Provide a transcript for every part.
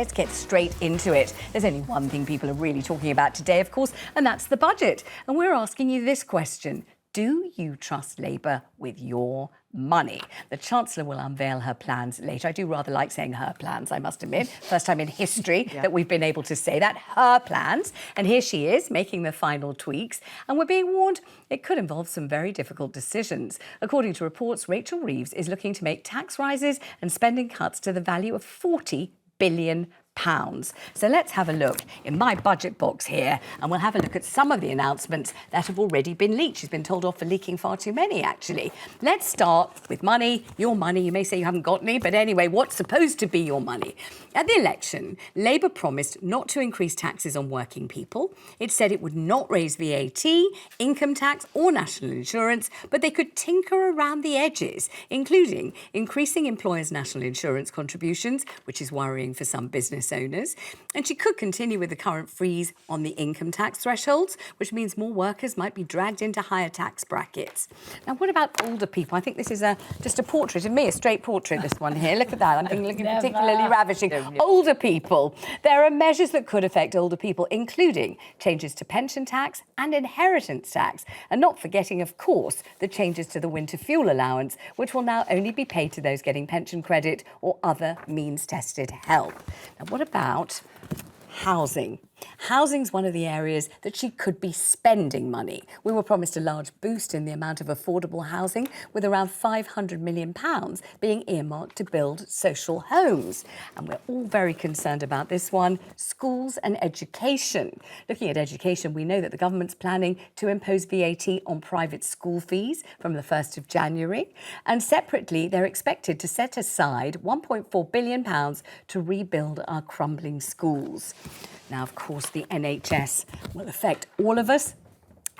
Let's get straight into it. There's only one thing people are really talking about today, of course, and that's the budget. And we're asking you this question. Do you trust Labour with your money? The Chancellor will unveil her plans later. I do rather like saying her plans, I must admit. First time in history that we've been able to say that, her plans. And here she is, making the final tweaks. And we're being warned it could involve some very difficult decisions. According to reports, Rachel Reeves is looking to make tax rises and spending cuts to the value of £40 billion. So let's have a look in my budget box here, and we'll have a look at some of the announcements that have already been leaked. She's been told off for leaking far too many, actually. Let's start with money, your money. You may say you haven't got any, but anyway, what's supposed to be your money? At the election, Labour promised not to increase taxes on working people. It said it would not raise VAT, income tax or national insurance, but they could tinker around the edges, including increasing employers' national insurance contributions, which is worrying for some business owners. And she could continue with the current freeze on the income tax thresholds, which means more workers might be dragged into higher tax brackets. Now, what about older people? I think this is just a portrait of me, a straight portrait, this one here. Look at that. I'm looking particularly ravishing. Older people. There are measures that could affect older people, including changes to pension tax and inheritance tax. And not forgetting, of course, the changes to the winter fuel allowance, which will now only be paid to those getting pension credit or other means-tested help. Now, what about housing? Housing's one of the areas that she could be spending money. We were promised a large boost in the amount of affordable housing, with around £500 million being earmarked to build social homes. And we're all very concerned about this one, schools and education. Looking at education, we know that the government's planning to impose VAT on private school fees from the 1st of January. And separately, they're expected to set aside £1.4 billion to rebuild our crumbling schools. Now, of course, the NHS will affect all of us.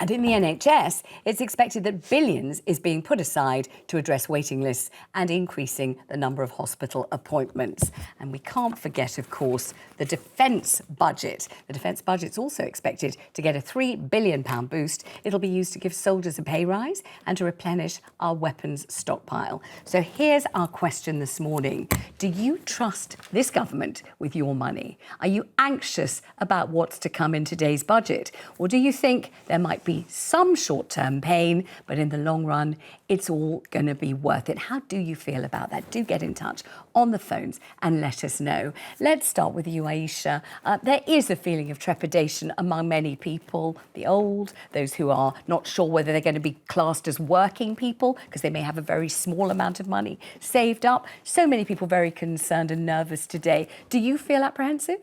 And in the NHS, it's expected that billions is being put aside to address waiting lists and increasing the number of hospital appointments. And we can't forget, of course, the defence budget. The defence budget's also expected to get a £3 billion boost. It'll be used to give soldiers a pay rise and to replenish our weapons stockpile. So here's our question this morning. Do you trust this government with your money? Are you anxious about what's to come in today's budget? Or do you think there might be some short-term pain, but in the long run, it's all going to be worth it? How do you feel about that? Do get in touch on the phones and let us know. Let's start with you, Ayesha. There is a feeling of trepidation among many people, the old, those who are not sure whether they're going to be classed as working people because they may have a very small amount of money saved up. So many people very concerned and nervous today. Do you feel apprehensive?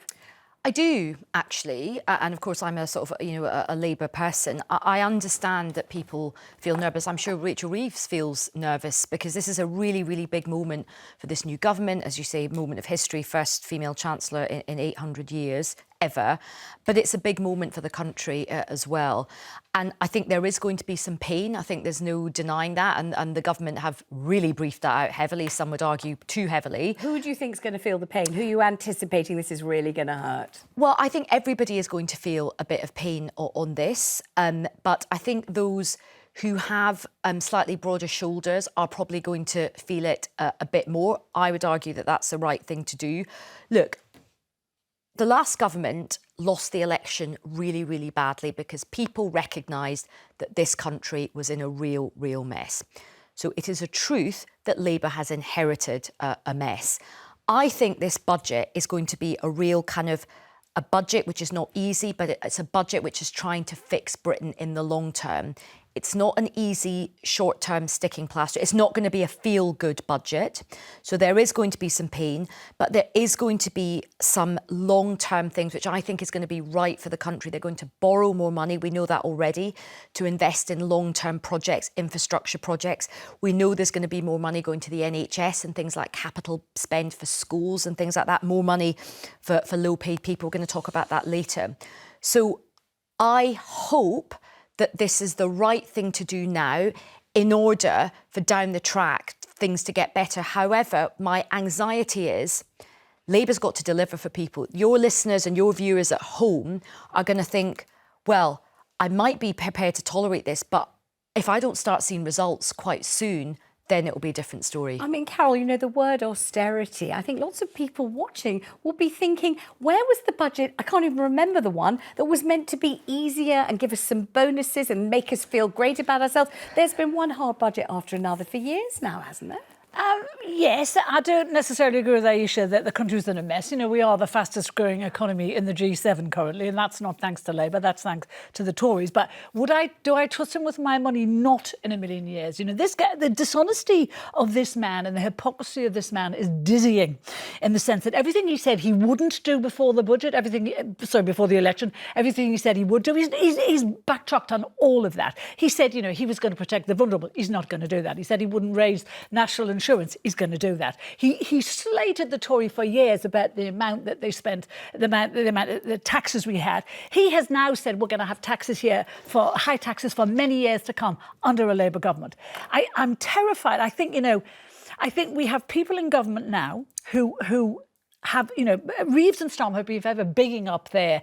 I do, actually, and of course I'm a sort of, a Labour person. I understand that people feel nervous. I'm sure Rachel Reeves feels nervous because this is a really, really big moment for this new government. As you say, moment of history, first female Chancellor in 800 years ever. But it's a big moment for the country as well. And I think there is going to be some pain. I think there's no denying that. And the government have really briefed that out heavily. Some would argue too heavily. Who do you think is going to feel the pain? Who are you anticipating this is really going to hurt? Well, I think everybody is going to feel a bit of pain on this. But I think those who have slightly broader shoulders are probably going to feel it a bit more. I would argue that that's the right thing to do. Look, the last government lost the election really, really badly because people recognised that this country was in a real, real mess. So it is a truth that Labour has inherited a mess. I think this budget is going to be a real kind of a budget which is not easy, but it's a budget which is trying to fix Britain in the long term. It's not an easy short-term sticking plaster. It's not going to be a feel-good budget. So there is going to be some pain, but there is going to be some long-term things which I think is going to be right for the country. They're going to borrow more money. We know that already, to invest in long-term projects, infrastructure projects. We know there's going to be more money going to the NHS and things like capital spend for schools and things like that. More money for low-paid people. We're going to talk about that later. So I hope that this is the right thing to do now in order for down the track things to get better. However, my anxiety is Labour's got to deliver for people. Your listeners and your viewers at home are going to think, well, I might be prepared to tolerate this, but if I don't start seeing results quite soon, then it will be a different story. I mean, Carole, you know, the word austerity, I think lots of people watching will be thinking, where was the budget? I can't even remember the one that was meant to be easier and give us some bonuses and make us feel great about ourselves. There's been one hard budget after another for years now, hasn't there? Yes, I don't necessarily agree with Ayesha that the country's in a mess. You know, we are the fastest growing economy in the G7 currently, and that's not thanks to Labour, that's thanks to the Tories. But do I trust him with my money? Not in a million years. You know, the dishonesty of this man and the hypocrisy of this man is dizzying, in the sense that everything he said he wouldn't do before the budget, before the election, everything he said he would do, he's backtracked on all of that. He said, you know, he was going to protect the vulnerable. He's not going to do that. He said he wouldn't raise national insurance. He's going to do that. He slated the Tory for years about the amount that they spent, the taxes we had. He has now said we're going to have taxes here, for high taxes for many years to come under a Labour government. I'm terrified. I think we have people in government now who have, you know, Reeves and Storm have been ever bigging up their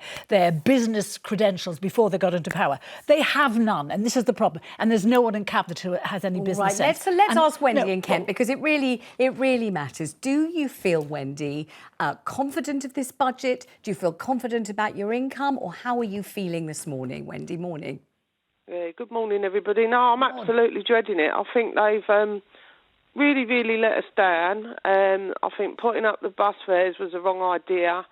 business credentials before they got into power. They have none, and this is the problem. And there's no one in cabinet who has any business sense. Let's ask Wendy and Kent, because it really matters. Do you feel, Wendy, confident of this budget? Do you feel confident about your income, or how are you feeling this morning, Wendy? Morning. Yeah, good morning, everybody. No, I'm absolutely dreading it. I think they've really, really let us down. I think putting up the bus fares was the wrong idea.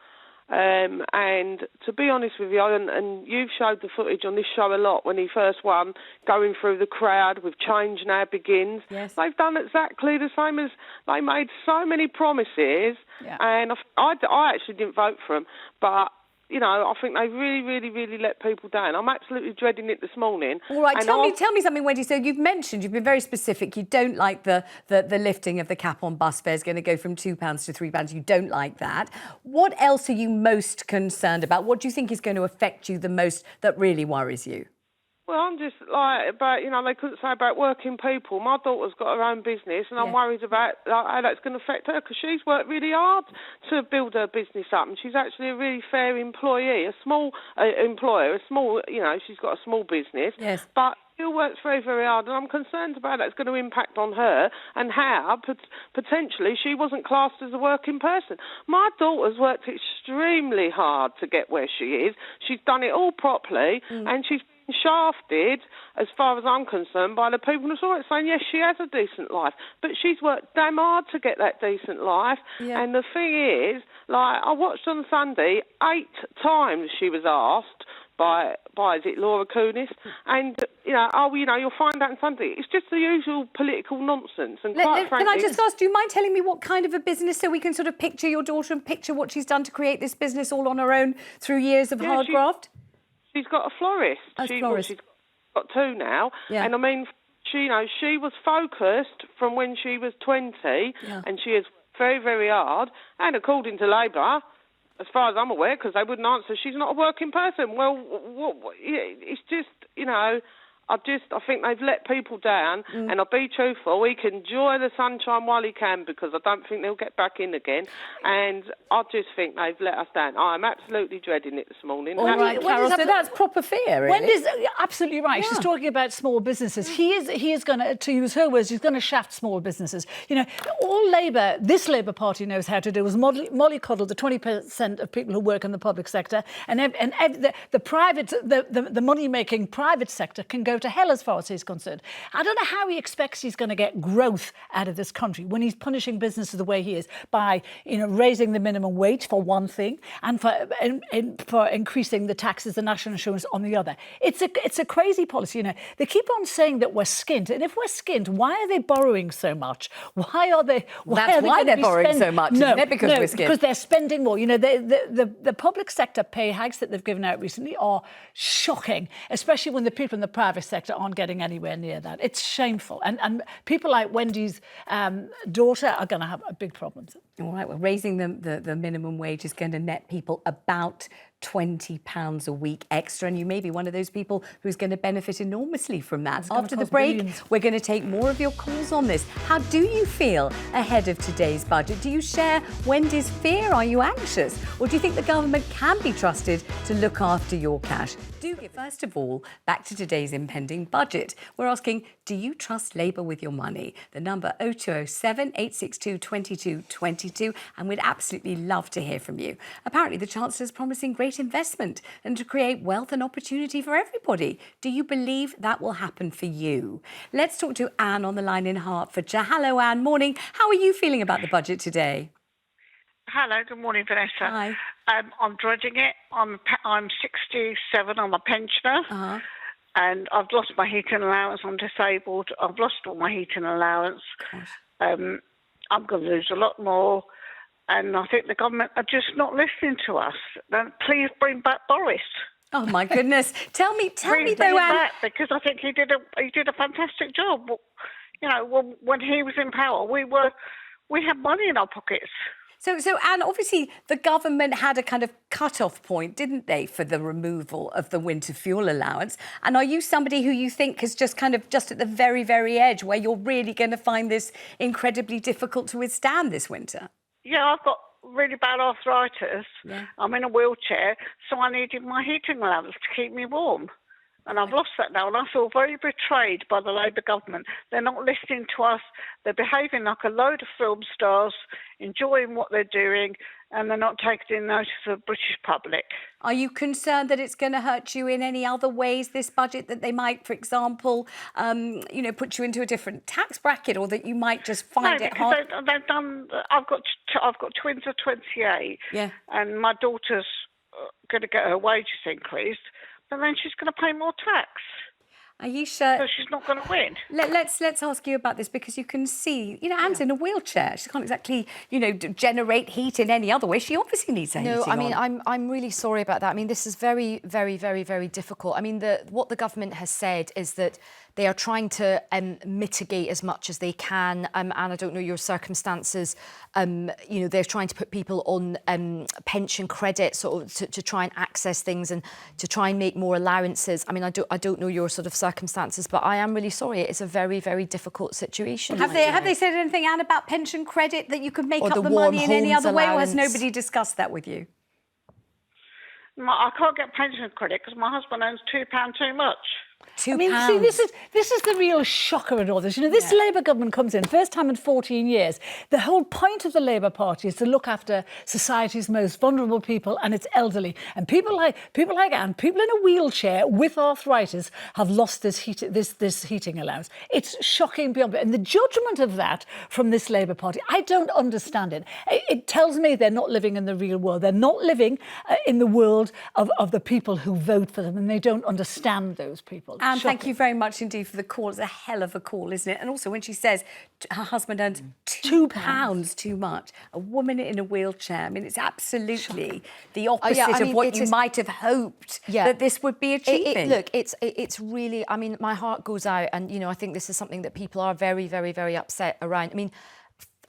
And to be honest with you, and you've showed the footage on this show a lot when he first won, going through the crowd with Change Now Begins. Yes. They've done exactly the same as they made so many promises. Yeah. And I actually didn't vote for them, but you know, I think they really, really, really let people down. I'm absolutely dreading it this morning. All right, tell me something, Wendy. So you've been very specific. You don't like the lifting of the cap on bus fares, going to go from £2 to £3. You don't like that. What else are you most concerned about? What do you think is going to affect you the most that really worries you? Well, I'm just about, you know, they couldn't say about working people. My daughter's got her own business, and I'm worried about how that's going to affect her, because she's worked really hard to build her business up, and she's actually a really fair employee, a small employer, you know, she's got a small business. Yes. But still works very, very hard, and I'm concerned about that's going to impact on her and how potentially she wasn't classed as a working person. My daughter's worked extremely hard to get where she is. She's done it all properly, and she's shafted, as far as I'm concerned, by the people who saw it, saying yes, she has a decent life, but she's worked damn hard to get that decent life. And the thing is, like, I watched on Sunday 8 times she was asked by is it Laura Kunis, and you know, you'll find out on Sunday. It's just the usual political nonsense. And quite frankly, can I just ask, do you mind telling me what kind of a business, so we can sort of picture your daughter and picture what she's done to create this business all on her own through years of hard graft? She's got a florist. She's got 2 now. Yeah. And I mean, she was focused from when she was 20, and she is very, very hard. And according to Labour, as far as I'm aware, because they wouldn't answer, she's not a working person. Well, it's just, you know, I think they've let people down, and I'll be truthful, he can enjoy the sunshine while he can, because I don't think they'll get back in again, and I just think they've let us down. I'm absolutely dreading it this morning. All right, Carole, so that's proper fear, really. Wendy's absolutely right. Yeah. She's talking about small businesses. He is going to use her words, he's going to shaft small businesses. You know, all Labour, this Labour Party knows how to do is mollycoddle the 20% of people who work in the public sector, and the money-making private sector can go to hell as far as he's concerned. I don't know how he expects he's going to get growth out of this country when he's punishing businesses the way he is, by, you know, raising the minimum wage for one thing, and for increasing the taxes and national insurance on the other. It's a crazy policy. You know, they keep on saying that we're skint, and if we're skint, why are they borrowing so much? Why are they? That's why they're borrowing so much, isn't it? Because we're skint. Because they're spending more. You know, the public sector pay hikes that they've given out recently are shocking, especially when the people in the private sector aren't getting anywhere near that. It's shameful. And people like Wendy's daughter are going to have big problems. All right, well, raising the minimum wage is going to net people about £20 a week extra, and you may be one of those people who's going to benefit enormously from that. After the break, we're going to take more of your calls on this. How do you feel ahead of today's budget? Do you share Wendy's fear? Are you anxious? Or do you think the government can be trusted to look after your cash? Do get, first of all, back to today's impending budget. We're asking, do you trust Labour with your money? The number 0207 862 2222, and we'd absolutely love to hear from you. Apparently, the Chancellor's promising great investment and to create wealth and opportunity for everybody. Do you believe that will happen for you? Let's talk to Anne on the line in Hertfordshire. Hello, Anne. Morning. How are you feeling about the budget today? Hello, good morning, Vanessa. Hi. I'm dreading it. I'm 67. I'm a pensioner, and I've lost my heating allowance. I'm disabled. I've lost all my heating allowance. I'm going to lose a lot more, and I think the government are just not listening to us. Then please bring back Boris. Oh my goodness! Tell me Bring though, him Anne. back, because I think he did a fantastic job. You know, when he was in power, we had money in our pockets. So Anne, obviously the government had a kind of cut-off point, didn't they, for the removal of the winter fuel allowance? And are you somebody who you think is just kind of just at the very, very edge where you're really going to find this incredibly difficult to withstand this winter? Yeah, I've got really bad arthritis. Yeah. I'm in a wheelchair, so I needed my heating allowance to keep me warm. And I've lost that now, and I feel very betrayed by the Labour government. They're not listening to us. They're behaving like a load of film stars, enjoying what they're doing, and they're not taking notice of the British public. Are you concerned that it's going to hurt you in any other ways, this budget, that they might, for example, put you into a different tax bracket, or that you might just find it hard? No, because they've done. I've got twins of 28, and my daughter's going to get her wages increased. And then she's going to pay more tax. Ayesha, so she's not going to win. Let's ask you about this, because you can see, Anne's in a wheelchair. She can't exactly, generate heat in any other way. She obviously needs a heating No, I mean, on. I'm really sorry about that. I mean, this is very, very, very, very difficult. I mean, what the government has said is that they are trying to mitigate as much as they can. And I don't know your circumstances. They're trying to put people on pension credit sort of to try and access things and to try and make more allowances. I mean, I don't know your sort of circumstances, but I am really sorry. It's a very, very difficult situation. Have they said anything, Anne, about pension credit, that you could make up the the money in any other way, or has allowance? nobody discussed that with you? I can't get pension credit because my husband earns £2 too much. £2. I mean, see, this is the real shocker in all this. This Labour government comes in, first time in 14 years. The whole point of the Labour Party is to look after society's most vulnerable people and its elderly. And people like Anne, people in a wheelchair with arthritis, have lost this heating allowance. It's shocking beyond belief. And the judgment of that from this Labour Party, I don't understand it. It tells me they're not living in the real world. They're not living in the world of the people who vote for them, and they don't understand those people. Anne, thank you very much indeed for the call. It's a hell of a call, isn't it? And also when she says her husband earns £2 too much, a woman in a wheelchair, I mean, it's absolutely the opposite of what you might have hoped that this would be achieving. Look, it's really, I mean, my heart goes out, and, I think this is something that people are very, very, very upset around. I mean,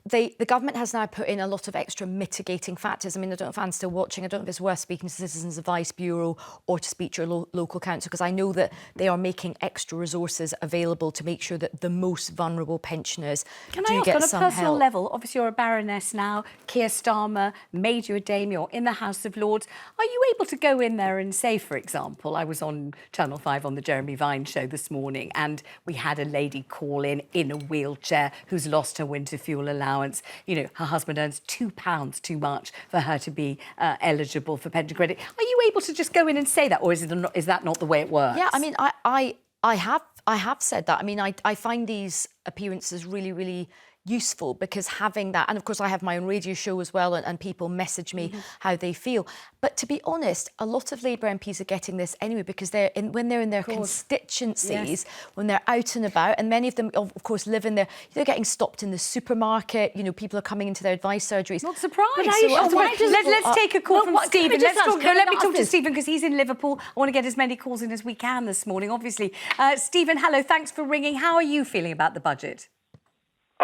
the government has now put in a lot of extra mitigating factors. I mean, I don't know if Anne's still watching. I don't know if it's worth speaking to Citizens Advice Bureau or to speak to your local council, because I know that they are making extra resources available to make sure that the most vulnerable pensioners do get some help. Can I ask, on a personal level, obviously you're a baroness now, Keir Starmer made you a dame, you're in the House of Lords. Are you able to go in there and say, for example, I was on Channel 5 on the Jeremy Vine show this morning, and we had a lady call in a wheelchair who's lost her winter fuel allowance. Her husband earns £2 too much for her to be eligible for pension credit. Are you able to just go in and say that, or is that not the way it works? Yeah, I mean, I have said that. I mean, I find these appearances really, really useful, because having that, and of course I have my own radio show as well, and people message me how they feel. But to be honest, a lot of Labour MPs are getting this anyway, because when they're in their constituencies, when they're out and about, and many of them, of course, live in there, they're getting stopped in the supermarket. People are coming into their advice surgeries. Not surprised. So let's take a call from Stephen. Let me talk to this? Stephen, because he's in Liverpool. I want to get as many calls in as we can this morning, obviously. Stephen, hello. Thanks for ringing. How are you feeling about the budget?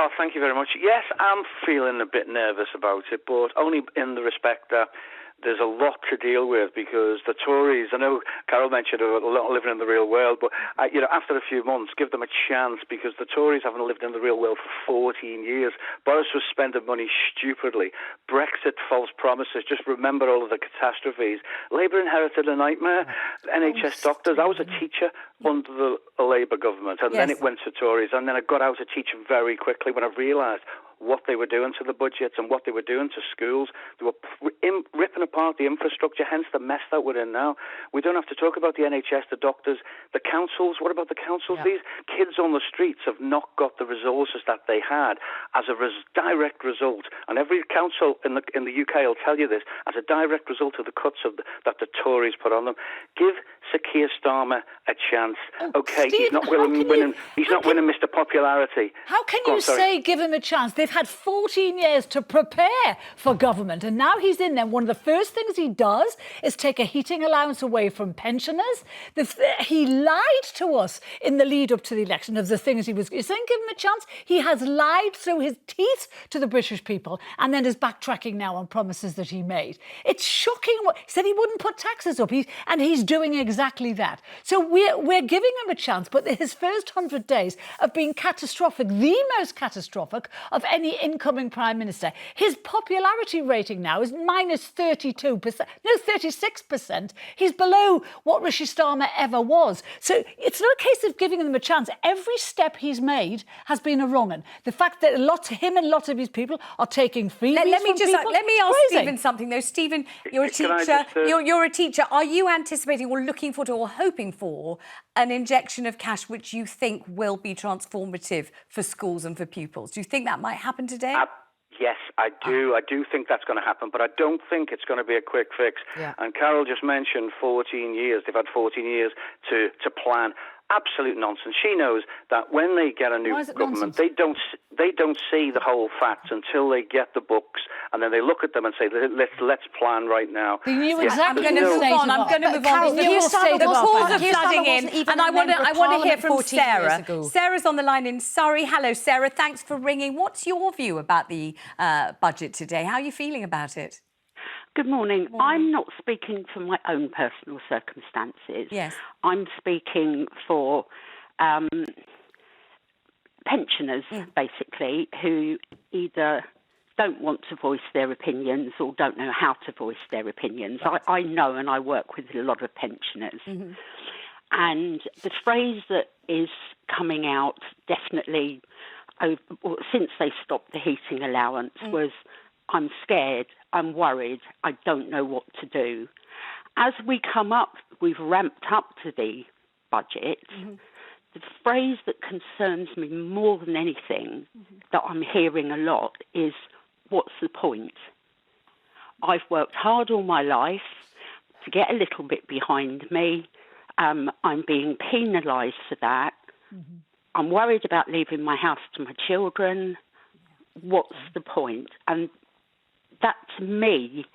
Oh, thank you very much. Yes, I'm feeling a bit nervous about it, but only in the respect that there's a lot to deal with because the Tories, I know Carole mentioned a lot living in the real world, but after a few months, give them a chance because the Tories haven't lived in the real world for 14 years. Boris was spending money stupidly. Brexit, false promises. Just remember all of the catastrophes. Labour inherited a nightmare. NHS doctors. I was a teacher under the Labour government, and then it went to Tories, and then I got out of teaching very quickly when I realised what they were doing to the budgets and what they were doing to schools. They were ripping apart the infrastructure, hence the mess that we're in now. We don't have to talk about the NHS, the doctors, the councils. What about the councils? These kids on the streets have not got the resources that they had as a direct result. And every council in the UK will tell you this, as a direct result of the cuts that the Tories put on them. Give Sir Keir Starmer a chance. Okay, Stephen, he's not winning. He's not winning Mr. Popularity. How can you say give him a chance? They've had 14 years to prepare for government, and now he's in there. One of the first things he does is take a heating allowance away from pensioners. He lied to us in the lead up to the election of the things he was. You're saying give him a chance? He has lied through his teeth to the British people, and then is backtracking now on promises that he made. It's shocking. He said he wouldn't put taxes up, and he's doing exactly that. So we're giving him a chance, but his first 100 days have been catastrophic, the most catastrophic of any incoming Prime Minister. His popularity rating now is minus 32%, no, 36%. He's below what Rishi Starmer ever was. So it's not a case of giving him a chance. Every step he's made has been a wrong one. The fact that him and lots of his people are taking freebies Let me ask crazy. Stephen something though. Stephen, you're a teacher. You're a teacher. Are you anticipating or looking for or hoping for an injection of cash which you think will be transformative for schools and for pupils? Do you think that might happen today? Yes, I do. I do think that's going to happen, but I don't think it's going to be a quick fix. Yeah. And Carole just mentioned 14 years. They've had 14 years to plan. Absolute nonsense. She knows that when they get a new government, they don't see the whole facts until they get the books, and then they look at them and say, let's plan right now. They knew exactly. I'm going to move on. The calls are flooding in, and I want to hear from Sarah. Sarah's on the line in Surrey. Hello, Sarah. Thanks for ringing. What's your view about the budget today? How are you feeling about it? Good morning. I'm not speaking for my own personal circumstances. Yes. I'm speaking for pensioners, basically, who either don't want to voice their opinions or don't know how to voice their opinions. Right. I know, and I work with a lot of pensioners. Mm-hmm. And the phrase that is coming out definitely since they stopped the heating allowance was, I'm scared, I'm worried, I don't know what to do. As we come up, we've ramped up to the budget. Mm-hmm. The phrase that concerns me more than anything that I'm hearing a lot is, what's the point? I've worked hard all my life to get a little bit behind me. I'm being penalised for that. Mm-hmm. I'm worried about leaving my house to my children. What's the point? And that, to me,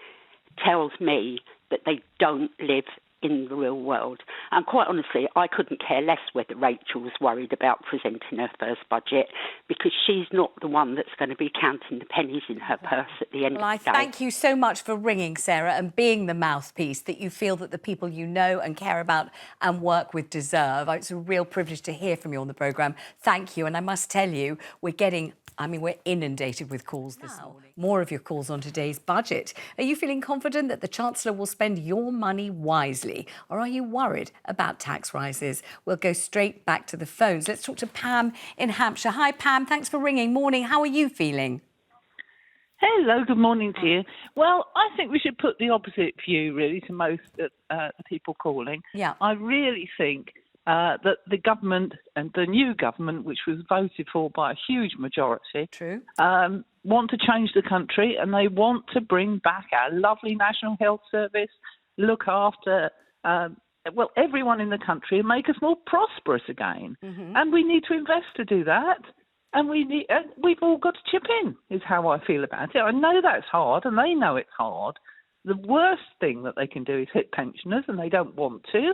tells me that they don't live in the real world. And quite honestly, I couldn't care less whether Rachel was worried about presenting her first budget, because she's not the one that's going to be counting the pennies in her purse at the end of the day. I thank you so much for ringing, Sarah, and being the mouthpiece that you feel that the people you know and care about and work with deserve. It's a real privilege to hear from you on the programme. Thank you. And I must tell you, we're inundated with calls this morning. More of your calls on today's budget. Are you feeling confident that the Chancellor will spend your money wisely? Or are you worried about tax rises? We'll go straight back to the phones. Let's talk to Pam in Hampshire. Hi, Pam. Thanks for ringing. Morning. How are you feeling? Hello, good morning to you. Well, I think we should put the opposite view, really, to most of the people calling. Yeah. I really think that the government and the new government, which was voted for by a huge majority, want to change the country, and they want to bring back our lovely National Health Service, look after everyone in the country, and make us more prosperous again. Mm-hmm. And we need to invest to do that. And we've all got to chip in, is how I feel about it. I know that's hard, and they know it's hard. The worst thing that they can do is hit pensioners, and they don't want to.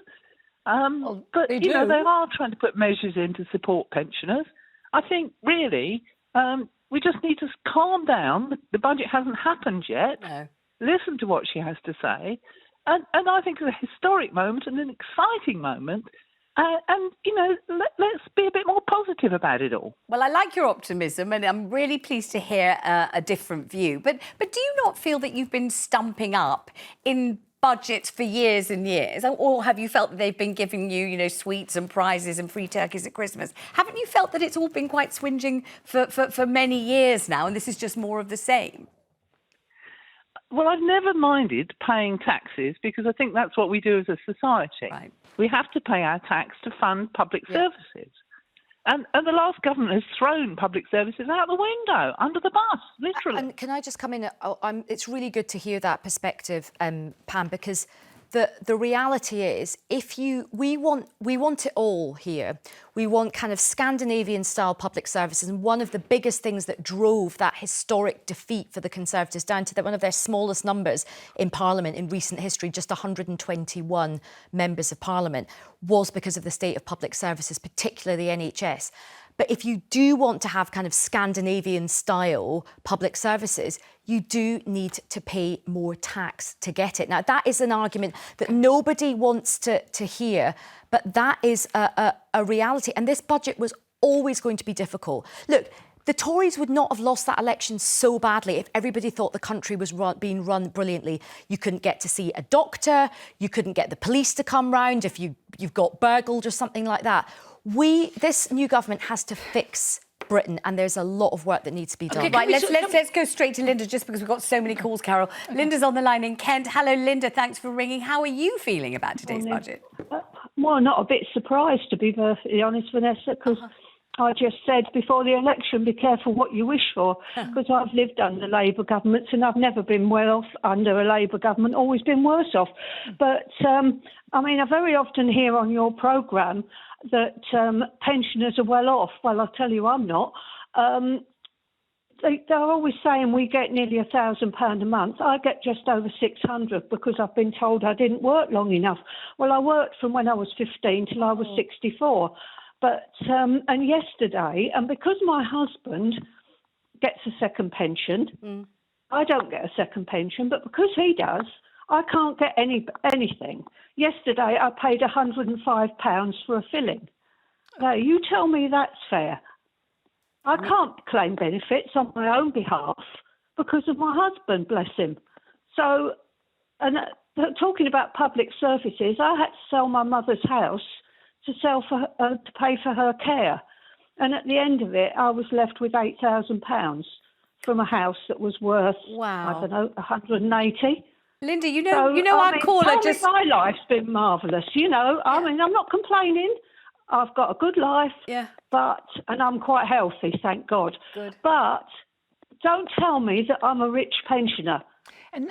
But, they are trying to put measures in to support pensioners. I think, really, We just need to calm down. The budget hasn't happened yet. No. Listen to what she has to say. And I think it's a historic moment and an exciting moment. And let's be a bit more positive about it all. Well, I like your optimism, and I'm really pleased to hear a different view. But do you not feel that you've been stumping up in budgets for years and years? Or have you felt that they've been giving you, sweets and prizes and free turkeys at Christmas? Haven't you felt that it's all been quite swinging for many years now, and this is just more of the same? Well, I've never minded paying taxes because I think that's what we do as a society. Right. We have to pay our tax to fund public services. And the last government has thrown public services out the window, under the bus, literally. And can I just come in? It's really good to hear that perspective, Pam, because the reality is, we want it all here. We want kind of Scandinavian-style public services, and one of the biggest things that drove that historic defeat for the Conservatives down to one of their smallest numbers in Parliament in recent history, just 121 members of Parliament, was because of the state of public services, particularly the NHS. But if you do want to have kind of Scandinavian-style public services, you do need to pay more tax to get it. Now, that is an argument that nobody wants to hear, but that is a reality. And this budget was always going to be difficult. Look, the Tories would not have lost that election so badly if everybody thought the country was being run brilliantly. You couldn't get to see a doctor, you couldn't get the police to come round if you've got burgled or something like that. This new government has to fix Britain, and there's a lot of work that needs to be done. Okay, right, let's go straight to Linda, just because we've got so many calls, Carole. Linda's on the line in Kent. Hello, Linda. Thanks for ringing. How are you feeling about today's budget? Well, not a bit surprised, to be perfectly honest, Vanessa, because I just said before the election, be careful what you wish for, because I've lived under Labour governments and I've never been well off under a Labour government, always been worse off. But, I very often hear on your programme that pensioners are well off. Well, I'll tell you I'm not. They're always saying we get nearly £1,000 a month. I get just over 600 because I've been told I didn't work long enough. Well, I worked from when I was 15 till I was 64. But, and yesterday, and because my husband gets a second pension, I don't get a second pension, but because he does, I can't get anything. Yesterday, I paid £105 for a filling. Now, you tell me that's fair. I can't claim benefits on my own behalf because of my husband, bless him. So, and talking about public services, I had to sell my mother's house to pay for her care. And at the end of it, I was left with £8,000 from a house that was worth, I don't know, 180. Linda, our caller just... My life's been marvellous, I'm not complaining. I've got a good life, and I'm quite healthy, thank God. Good. But don't tell me that I'm a rich pensioner.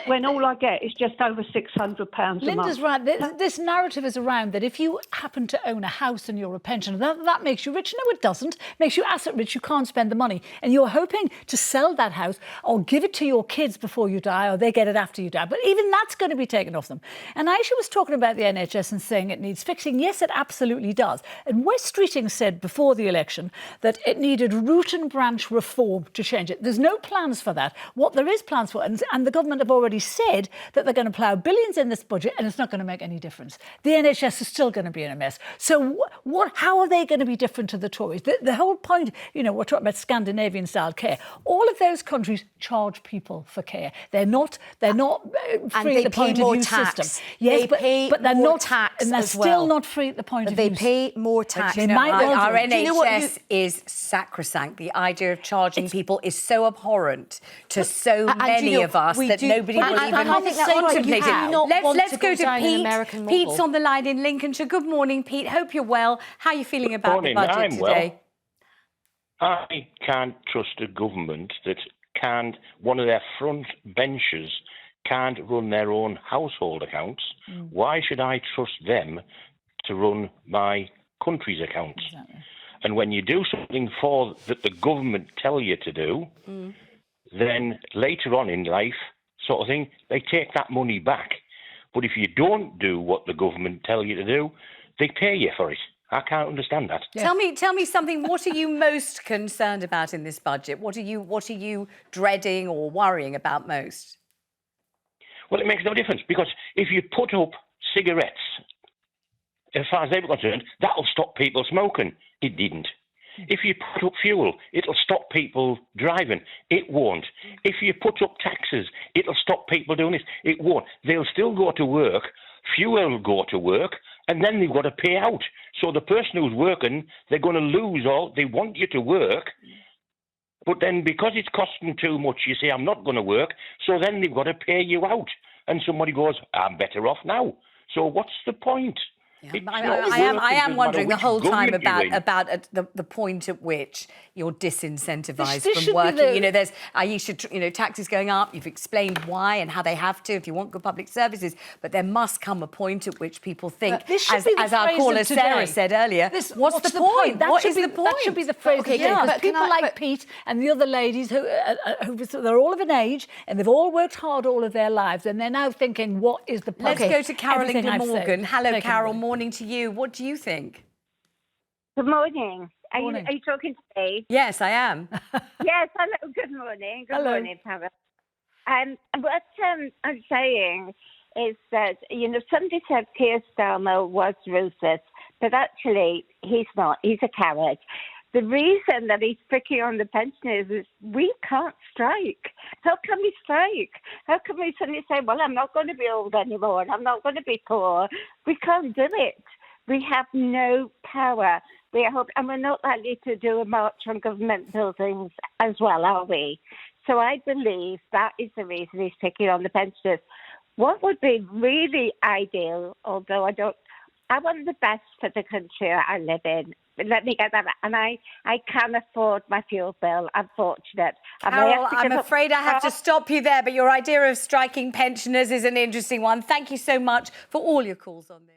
When all I get is just over £600 a month. Linda's right. This narrative is around that if you happen to own a house and you're a pensioner, that makes you rich. No, it doesn't. It makes you asset rich. You can't spend the money. And you're hoping to sell that house or give it to your kids before you die, or they get it after you die. But even that's going to be taken off them. And Ayesha was talking about the NHS and saying it needs fixing. Yes, it absolutely does. And West Streeting said before the election that it needed root and branch reform to change it. There's no plans for that. What there is plans for, and the government have already said that they're going to plough billions in this budget, and it's not going to make any difference. The NHS is still going to be in a mess. So how are they going to be different to the Tories? The whole point, we're talking about Scandinavian-style care. All of those countries charge people for care. They're not free at the point of use system. Yes, but they're not tax, and they're still not free at the point of use. They pay more tax. Our NHS is sacrosanct. The idea of charging people is so abhorrent to so many of us that nobody will even contemplate it. Let's go to Pete. Pete's on the line in Lincolnshire. Good morning, Pete. Hope you're well. How are you feeling about the budget today? Well. I can't trust a government that one of their front benchers can't run their own household accounts. Why should I trust them to run my country's accounts? Exactly. And when you do something that the government tell you to do, then later on in life, sort of thing, they take that money back. But if you don't do what the government tell you to do, they pay you for it. I can't understand that. Yeah. Tell me something. What are you most concerned about in this budget? What are you dreading or worrying about most? Well, it makes no difference, because if you put up cigarettes, as far as they were concerned, that'll stop people smoking. It didn't. If you put up fuel, it'll stop people driving. It won't. If you put up taxes, it'll stop people doing this. It won't. They'll still go to work. Fuel will go to work, and then they've got to pay out. So the person who's working, they're going to lose all. They want you to work, but then because it's costing too much, you say, I'm not going to work. So then they've got to pay you out. And somebody goes, I'm better off now. So what's the point? Yeah, I am wondering the whole time about the point at which you're disincentivised from working. You know, there's Ayesha, taxes going up. You've explained why and how they have to if you want good public services. But there must come a point at which people think, as our caller Sarah said earlier, what's the point? What is the point? That should be the phrase. Okay, because people like Pete and the other ladies who they're all of an age and they've all worked hard all of their lives, and they're now thinking, what is the point? Let's go to Carole Morgan. Hello, Carole. Morning to you. What do you think? Good morning. Are you talking to me? Yes, I am. Yes, hello. Good morning. Good morning, Tara. What I'm saying is that, somebody said Keir Starmer was ruthless, but actually he's not. He's a coward. The reason that he's picking on the pensioners is we can't strike. How can we strike? How can we suddenly say, well, I'm not going to be old anymore and I'm not going to be poor? We can't do it. We have no power. And we're not likely to do a march on government buildings as well, are we? So I believe that is the reason he's picking on the pensioners. What would be really ideal, although I want the best for the country I live in. Let me get that. And I can afford my fuel bill. I'm fortunate. Carole, I'm afraid I have to stop you there, but your idea of striking pensioners is an interesting one. Thank you so much for all your calls on this.